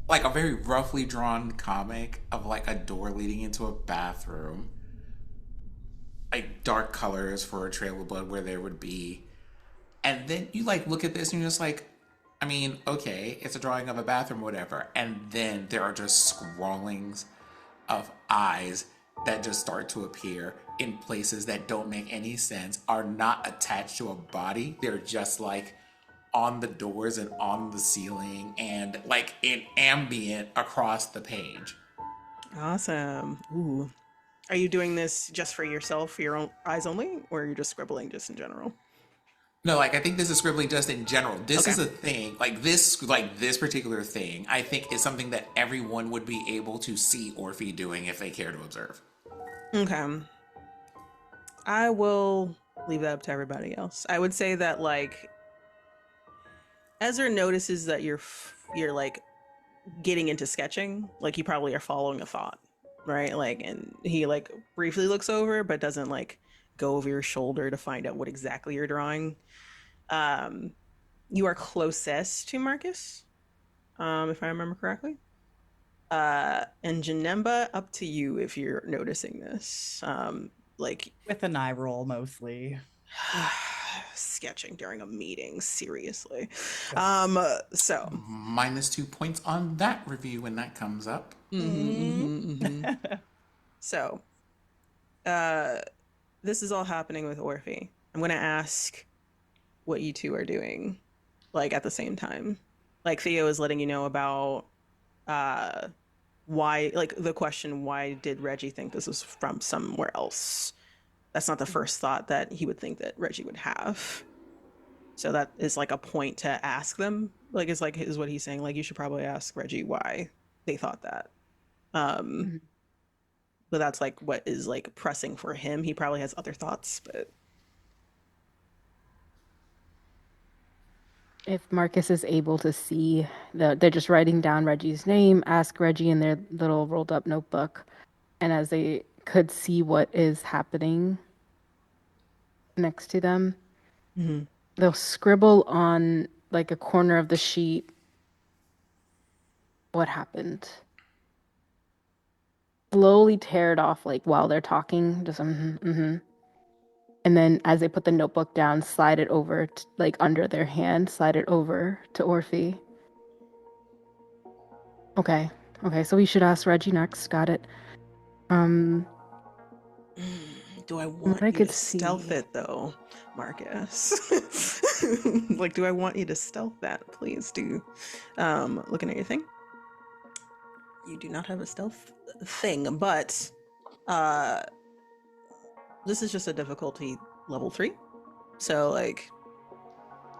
S4: a very roughly drawn comic of like a door leading into a bathroom, like dark colors for a trail of blood where there would be. And then you like look at this and you're just like, I mean, okay, it's a drawing of a bathroom, whatever. And then there are just scrawlings of eyes that just start to appear in places that don't make any sense, are not attached to a body. They're just like on the doors and on the ceiling and like in ambient across the page.
S1: Awesome. Ooh. Are you doing this just for yourself, for your own eyes only, or are you just scribbling just in general?
S4: No, like I think this is scribbling just in general. This
S1: Okay.
S4: is a thing, like this particular thing, I think is something that everyone would be able to see Orfi doing if they care to observe.
S1: Okay. I will leave that up to everybody else. I would say that like Ezra notices that you're like getting into sketching, like you probably are following a thought, right? Like, and he like briefly looks over, but doesn't like go over your shoulder to find out what exactly you're drawing. You are closest to Marcus, if I remember correctly. And Janemba, up to you if you're noticing this. Like
S5: With an eye roll, mostly.
S1: sketching during a meeting, seriously. So
S4: -2 points on that review when that comes up.
S1: So, this is all happening with Orfi. I'm going to ask what you two are doing, like, at the same time. Like, Theo is letting you know about why, like, the question, why did Reggie think this was from somewhere else? That's not the first thought that he would think that Reggie would have. So that is, like, a point to ask them. Like, is what he's saying. Like, you should probably ask Reggie why they thought that. But that's like what is like pressing for him. He probably has other thoughts, but
S2: If Marcus is able to see they're just writing down Reggie's name, ask Reggie in their little rolled up notebook, and as they could see what is happening next to them, they'll scribble on like a corner of the sheet what happened. Slowly tear it off like while they're talking, just and then as they put the notebook down, slide it over to, like under their hand, slide it over to Orfi. Okay, so we should ask Reggie next. Got it.
S1: do I want
S2: I
S1: you
S2: could
S1: to stealth
S2: see.
S1: it though, Marcus? Like, do I want you to stealth that? Please do. Looking at your thing, you do not have a stealth thing, but this is just a difficulty level 3, so like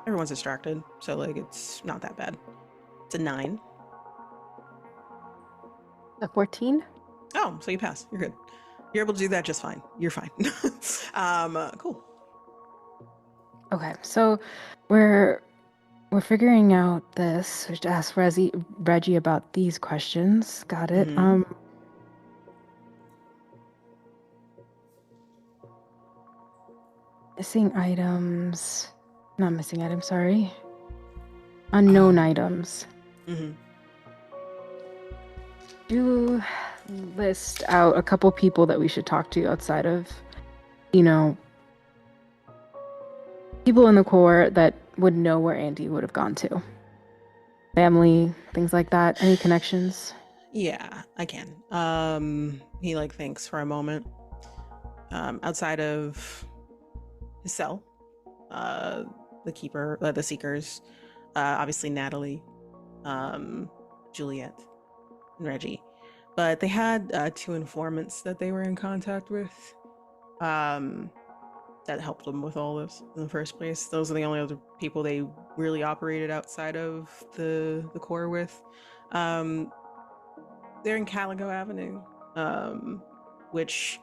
S1: everyone's distracted, so like it's not that bad. It's a 9.
S2: A 14?
S1: Oh, so you pass. You're good. You're able to do that just fine. You're fine. Cool.
S2: Okay, so we're figuring out this. We should ask Reggie about these questions. Got it. Missing items. Not missing items, sorry. Unknown items. Do list out a couple people that we should talk to outside of, people in the Corps that would know where Andy would have gone to. Family, things like that. Any connections?
S1: Yeah, I can. He like thinks for a moment. outside of his cell, the Seekers, obviously Natalie, Juliet, and Reggie. But they had 2 informants that they were in contact with that helped them with all this in the first place. Those are the only other people they really operated outside of the Corps with. They're in Caligo Avenue, which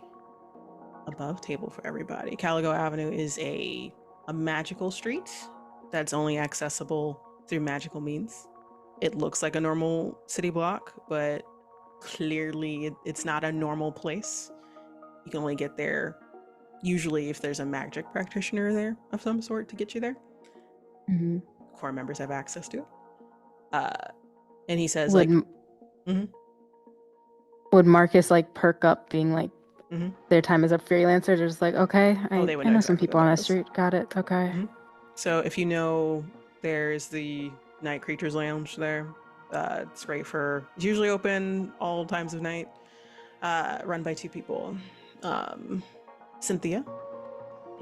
S1: above table for everybody. Caligo Avenue is a magical street that's only accessible through magical means. It looks like a normal city block, but clearly it's not a normal place. You can only get there usually if there's a magic practitioner there of some sort to get you there.
S2: Mm-hmm.
S1: Corps members have access to it. And he says,
S2: would Marcus like perk up being like,
S1: mm-hmm.
S2: their time as a freelancer? They're just like, okay, I know
S1: exactly
S2: some people on the street. Got it. Okay.
S1: Mm-hmm. So if you know, there's the Night Creatures Lounge there. It's great for, it's usually open all times of night. Run by 2 people. Cynthia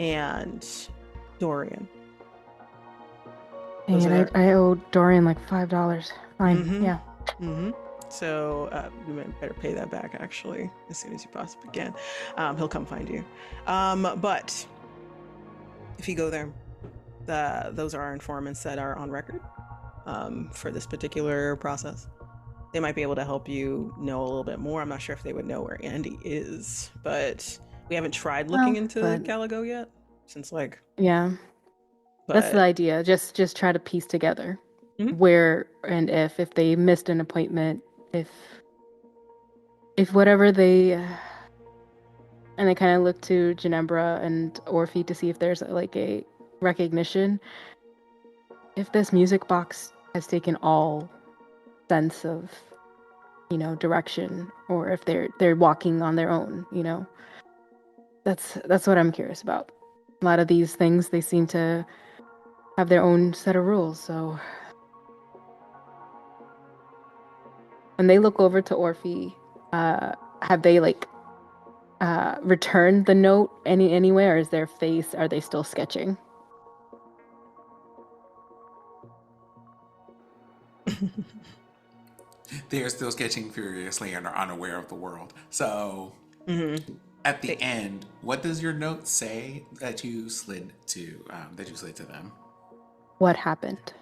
S1: and Dorian.
S2: And I owe Dorian like $5. Fine.
S1: Mm-hmm.
S2: Yeah.
S1: Mm-hmm. So you better pay that back actually as soon as you possibly can. He'll come find you. But if you go there, those are our informants that are on record for this particular process. They might be able to help you know a little bit more. I'm not sure if they would know where Andy is, but we haven't tried looking into Caligo yet since
S2: yeah. That's the idea. Just try to piece together where and if they missed an appointment, if whatever they and they kind of look to Janemba and Orfi to see if there's like a recognition. If this music box has taken all sense of, direction, or if they're walking on their own, that's what I'm curious about. A lot of these things, they seem to have their own set of rules. So when they look over to Orfi, have they returned the note anywhere, or is their face, are they still sketching?
S4: They are still sketching furiously and are unaware of the world. So, at the end, what does your note say that you slid to them?
S2: What happened?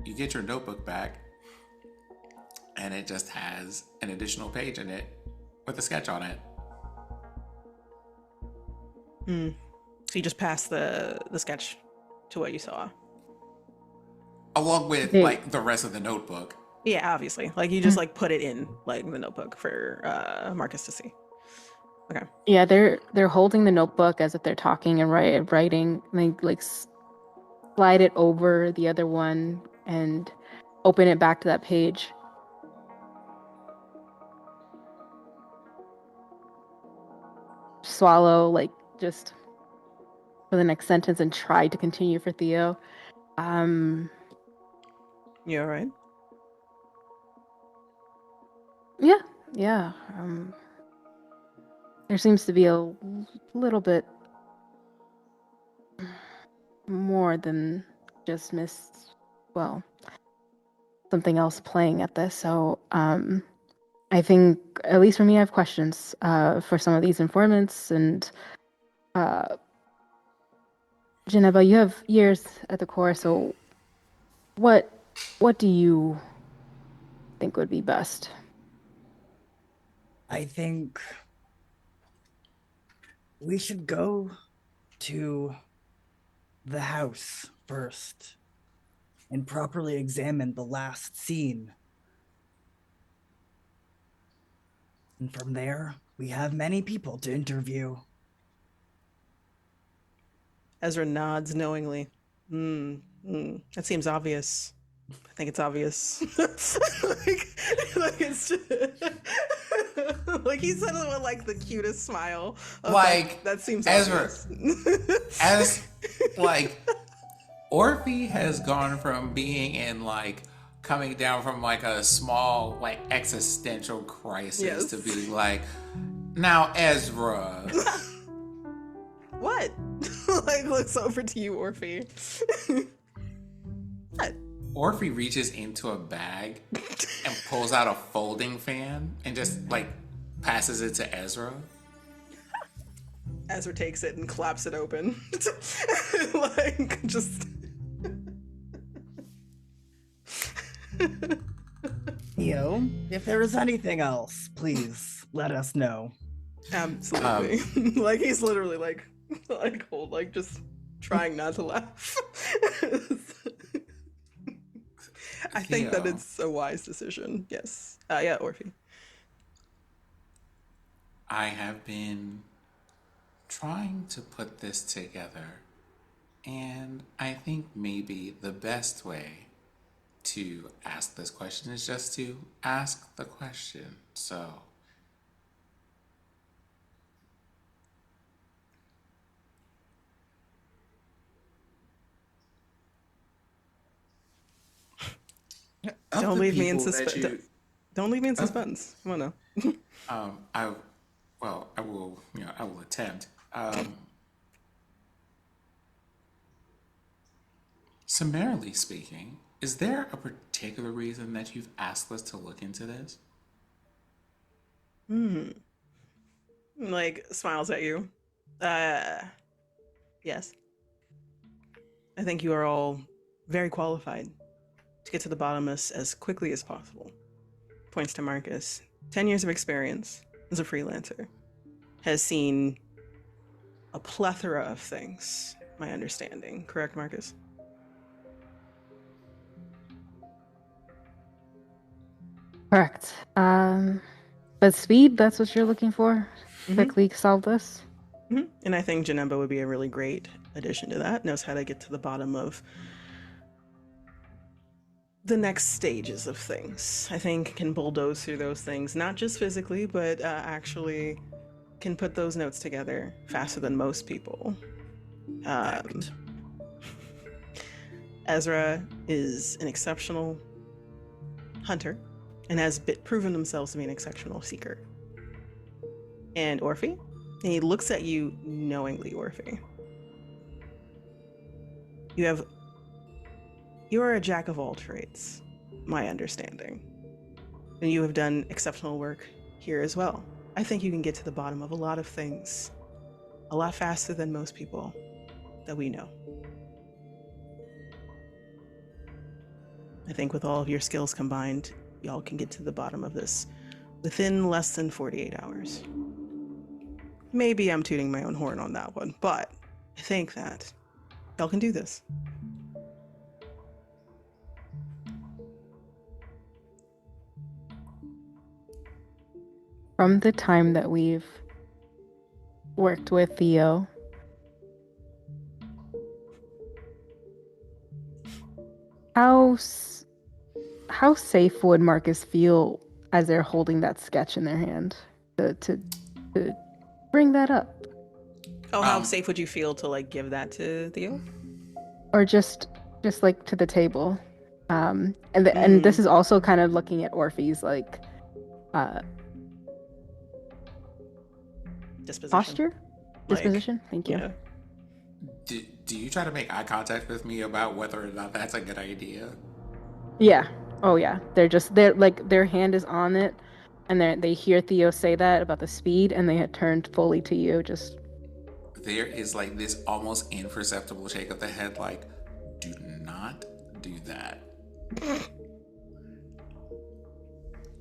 S4: You get your notebook back, and it just has an additional page in it with a sketch on it.
S1: So you just pass the sketch to what you saw,
S4: along with the rest of the notebook.
S1: Yeah, obviously. You just put it in the notebook for Marcus to see. Okay.
S2: Yeah, they're holding the notebook as if they're talking and writing. They slide it over the other one and open it back to that page. Swallow, just for the next sentence and try to continue for Theo.
S1: You all right?
S2: Yeah. There seems to be a little bit more than just something else playing at this. So I think, at least for me, I have questions for some of these informants. And Janemba, you have years at the Corps, so what do you think would be best?
S3: I think we should go to the house first and properly examine the last scene. And from there, we have many people to interview.
S1: Ezra nods knowingly. That seems obvious. I think it's obvious. Like it's just, like he said it with like the cutest smile.
S4: Like
S1: that seems
S4: Ezra,
S1: obvious.
S4: as like Orfi has gone from being in like coming down from like a small like existential crisis to being like, now Ezra.
S1: What? Like looks over to you, Orfi. What?
S4: Orfi reaches into a bag and pulls out a folding fan and just like passes it to Ezra.
S1: Ezra takes it and claps it open. Like just
S5: Theo, if there is anything else, please let us know.
S1: absolutely. Like he's literally like hold, like just trying not to laugh. I think that
S4: Theo.
S1: it's a wise decision. Yes. Yeah, Orfi.
S4: I have been trying to put this together, and I think maybe the best way to ask this question is just to ask the question. So, of
S1: Don't
S4: the
S1: leave me in
S4: people that
S1: suspense. Don't leave me in suspense. Come on now.
S4: I will, I will attempt. Summarily speaking, is there a particular reason that you've asked us to look into this?
S1: Like smiles at you. Yes. I think you are all very qualified to get to the bottom of this as quickly as possible. Points to Marcus. 10 years of experience as a freelancer. Has seen a plethora of things, my understanding. Correct, Marcus?
S2: Correct. But speed, that's what you're looking for? Quickly solve this?
S1: Mm-hmm. And I think Janemba would be a really great addition to that. Knows how to get to the bottom of the next stages of things. I think can bulldoze through those things, not just physically, but actually can put those notes together faster than most people. Ezra is an exceptional hunter and has proven themselves to be an exceptional seeker. And Orfi, and he looks at you knowingly, Orfi. You are a jack of all trades, my understanding. And you have done exceptional work here as well. I think you can get to the bottom of a lot of things a lot faster than most people that we know. I think with all of your skills combined, y'all can get to the bottom of this within less than 48 hours. Maybe I'm tooting my own horn on that one, but I think that y'all can do this.
S2: From the time that we've worked with Theo, how safe would Marcus feel as they're holding that sketch in their hand to bring that up?
S1: Oh, how safe would you feel to like give that to Theo?
S2: Or just like to the table? And this is also kind of looking at Orphe's like
S1: Disposition.
S2: Disposition. Thank you.
S1: Yeah.
S4: Do you try to make eye contact with me about whether or not that's a good idea?
S2: Yeah. Oh yeah. They're like their hand is on it, and they hear Theo say that about the speed, and they had turned fully to you. Just
S4: There is like this almost imperceptible shake of the head, like, do not do that.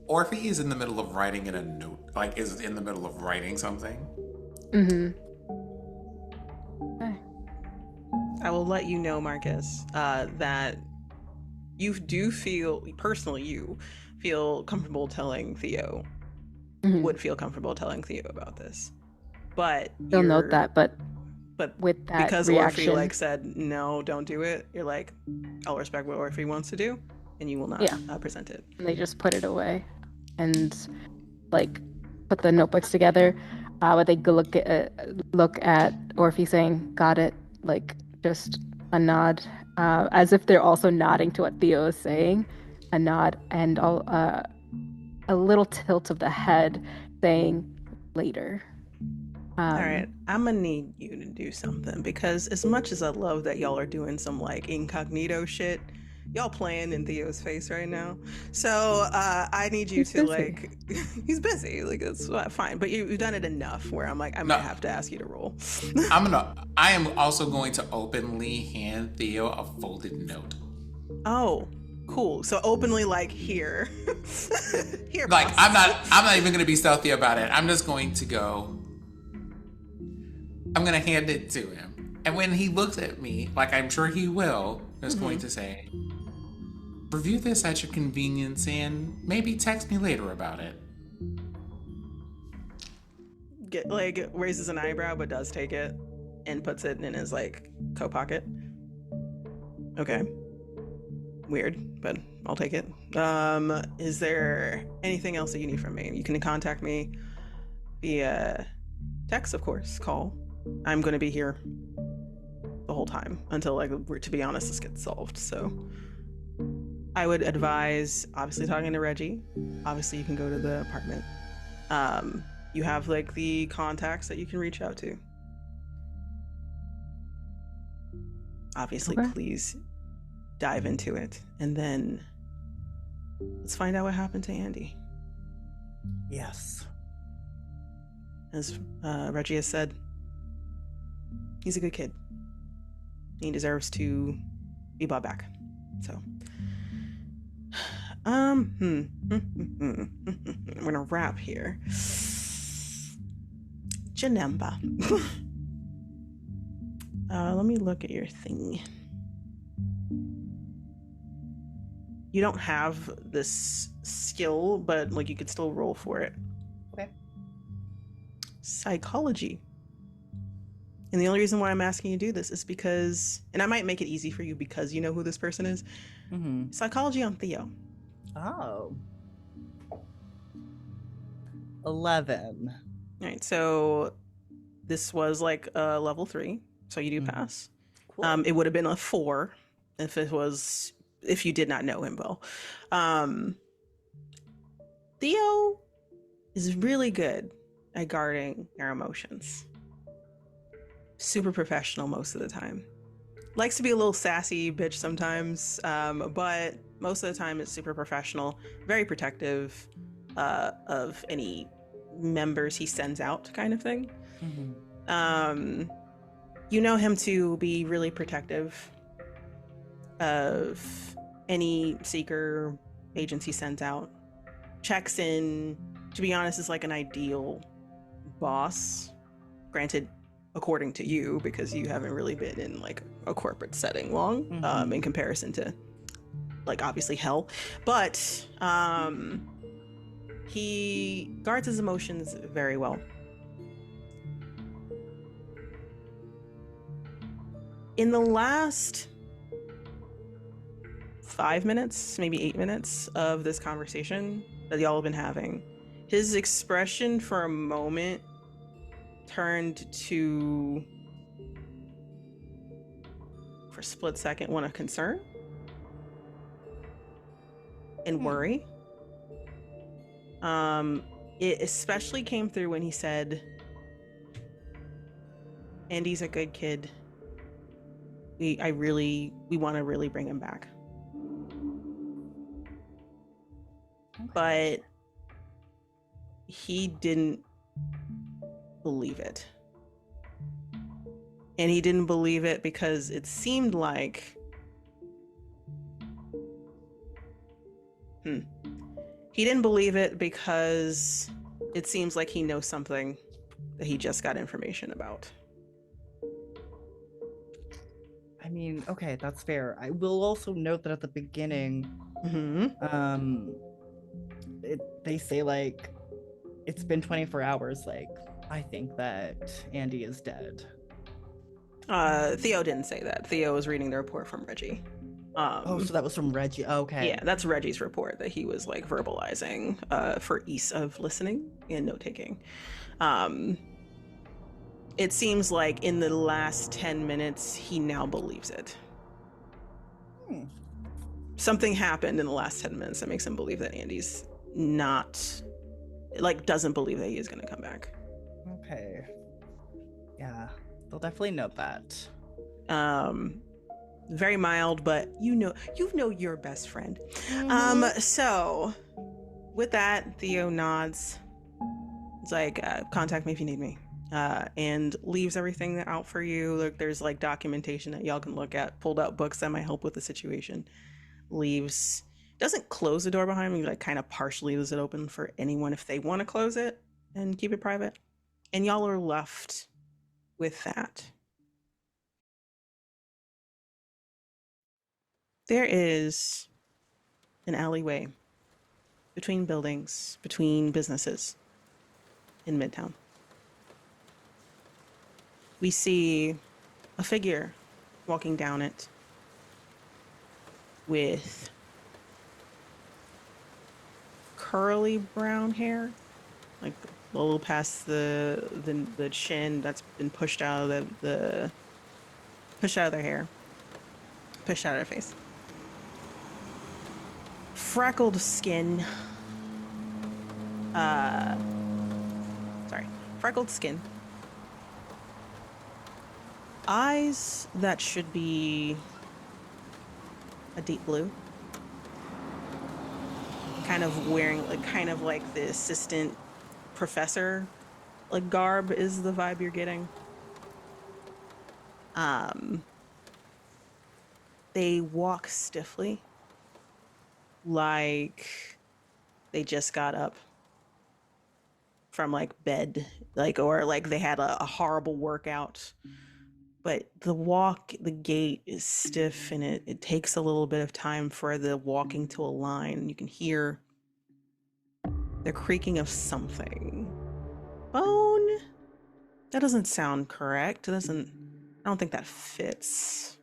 S4: Orfi is in the middle of writing in a note, like is in the middle of writing something.
S2: Okay.
S1: I will let you know, Marcus, that you do feel, personally, you feel comfortable telling Theo, would feel comfortable telling Theo about this. But
S2: They'll note that, but with that
S1: because
S2: reaction,
S1: Orfi like said, no, don't do it, you're like, I'll respect what Orfi wants to do, and you will not present it.
S2: And they just put it away and like put the notebooks together. But they look at Orfi saying, "Got it." Like just a nod, as if they're also nodding to what Theo is saying. A nod and a little tilt of the head, saying, "Later."
S1: All right, I'm gonna need you to do something, because as much as I love that y'all are doing some like incognito shit, y'all playing in Theo's face right now. So I need you to like, he's busy, like it's fine, but you've done it enough where I'm like, I might have to ask you to roll.
S4: I am also going to openly hand Theo a folded note.
S1: Oh, cool. So openly, like, here. Here,
S4: like
S1: boss.
S4: I'm not even gonna be stealthy about it. I'm just going to go. I'm gonna hand it to him, and when he looks at me, like I'm sure he will, he's going to say, "Review this at your convenience, and maybe text me later about it."
S1: Raises an eyebrow, but does take it and puts it in his like coat pocket. Okay. Weird, but I'll take it. Is there anything else that you need from me? You can contact me via text, of course, call. I'm going to be here the whole time until, like, to be honest, this gets solved. So I would advise, obviously, talking to Reggie. Obviously, you can go to the apartment. You have, like, the contacts that you can reach out to. Obviously, please dive into it, and then let's find out what happened to Andy.
S5: Yes.
S1: As Reggie has said, he's a good kid. He deserves to be brought back. So, I'm gonna wrap here. Janemba. Let me look at your thing. You don't have this skill, but like you could still roll for it.
S5: Okay.
S1: Psychology. And the only reason why I'm asking you to do this is because, and I might make it easy for you because you know who this person is.
S5: Mm-hmm.
S1: Psychology on Theo.
S5: Oh. 11.
S1: All right, so this was like a level 3, so you do pass.
S5: Cool.
S1: It would have been a 4 if you did not know him well. Theo is really good at guarding your emotions. Super professional most of the time. Likes to be a little sassy bitch sometimes, but most of the time it's super professional. Very protective of any members he sends out, kind of thing.
S5: Mm-hmm.
S1: You know him to be really protective of any seeker agents he sends out. Checks in, to be honest, is like an ideal boss. Granted, according to you, because you haven't really been in like a corporate setting long, in comparison to like obviously hell. But he guards his emotions very well. In the last 5 minutes, maybe 8 minutes of this conversation that y'all have been having, his expression for a moment turned to, for a split second, one of concern and worry. It especially came through when he said, Andy's a good kid. We want to really bring him back. But he didn't believe it. And he didn't believe it because it seemed like he didn't believe it because it seems like he knows something that he just got information about.
S5: I mean, okay, that's fair. I will also note that at the beginning, they say like it's been 24 hours. Like, I think that Andy is dead.
S1: Theo didn't say that. Theo was reading the report from Reggie.
S5: So that was from Reggie. Okay.
S1: Yeah, that's Reggie's report that he was like verbalizing for ease of listening and note taking. It seems like in the last 10 minutes, he now believes it. Something happened in the last 10 minutes that makes him believe that Andy's not, like, doesn't believe that he is going to come back.
S5: Okay. Yeah, they'll definitely note that.
S1: Very mild, but you know your best friend. So with that, Theo nods. It's like, contact me if you need me. And leaves everything out for you. Like, there's like documentation that y'all can look at, pulled out books that might help with the situation. Leaves, doesn't close the door behind me, like kind of partially leaves it open for anyone if they want to close it and keep it private. And y'all are left with that. There is an alleyway between buildings, between businesses in Midtown. We see a figure walking down it with curly brown hair, like a little past the chin that's been pushed out of their hair, pushed out of their face. Freckled skin. Freckled skin. Eyes that should be a deep blue. Kind of wearing, like, kind of like the assistant professor, like, garb is the vibe you're getting. They walk stiffly, like they just got up from like bed, like, or like they had a horrible workout. But the gait is stiff, and it takes a little bit of time for the walking to align. You can hear the creaking of something. Bone? That doesn't sound correct. I don't think that fits.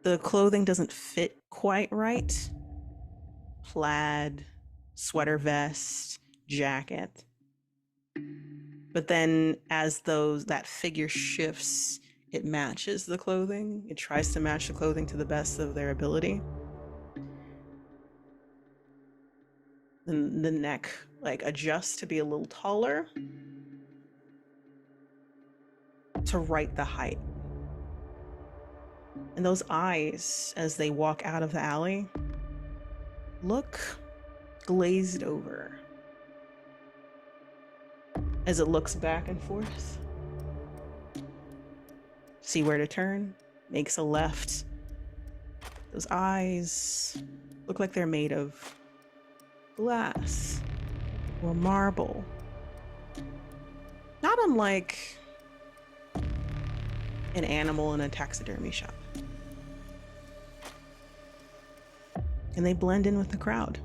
S1: The clothing doesn't fit quite right. Plaid, sweater vest, jacket. But then as that figure shifts, it matches the clothing. It tries to match the clothing to the best of their ability. And the neck, like, adjusts to be a little taller to right the height. And those eyes, as they walk out of the alley, look glazed over. As it looks back and forth, see where to turn, makes a left. Those eyes look like they're made of glass or marble. Not unlike an animal in a taxidermy shop. And they blend in with the crowd.